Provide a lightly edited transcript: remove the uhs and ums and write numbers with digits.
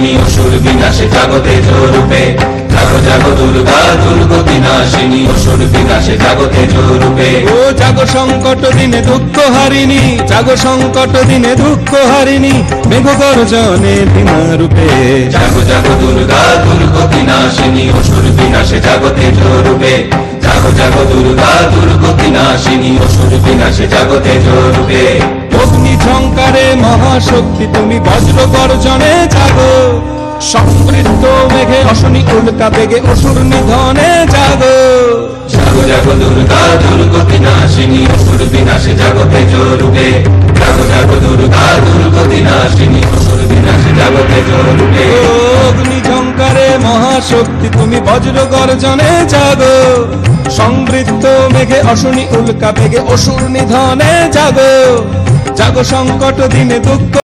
নাশিনী অসুর বিনাশে জাগো তেজ রূপে, জাগো জাগো দুর্গা দুর্গতি নাশিনী অসুর বিনাশে জাগো তেজ রূপে। ও জাগো সংকট দিনে দুঃখ হারিণী, জাগো সংকট দিনে দুঃখ হারিণী, মেঘ গর্জনে বিনা রূপে। জাগো জাগো দুর্গা দুর্গতি নাশিনী অসুর বিনাশে জাগো তেজ রূপে, জাগো জাগো দুর্গা দুর্গতি নাশিনী অসুর বিনাশে জাগো তেজ রূপে। অগ্নি ঝঙ্কারে মহাশক্তি তুমি বজ্র গর্জনে জাগো, সমৃদ্ধ মেঘে অশনি উল্কা বেগে অসুর নিধনে জাগো। জাগো জাগো দুর্গা দুর্গতি নাশিনী অসুর বিনাশে জাগো তেজ রূপে, জাগো জাগো দুর্গা দুর্গতি নাশিনী অসুর বিনাশে জাগো তেজ রূপে। অগ্নি ঝঙ্কারে মহাশক্তি তুমি বজ্র গর্জনে জাগো, সমৃদ্ধ মেঘে অশনি উল্কা বেগে অসুর নিধনে জাগো। জাগো সংকট দিনে দুঃখ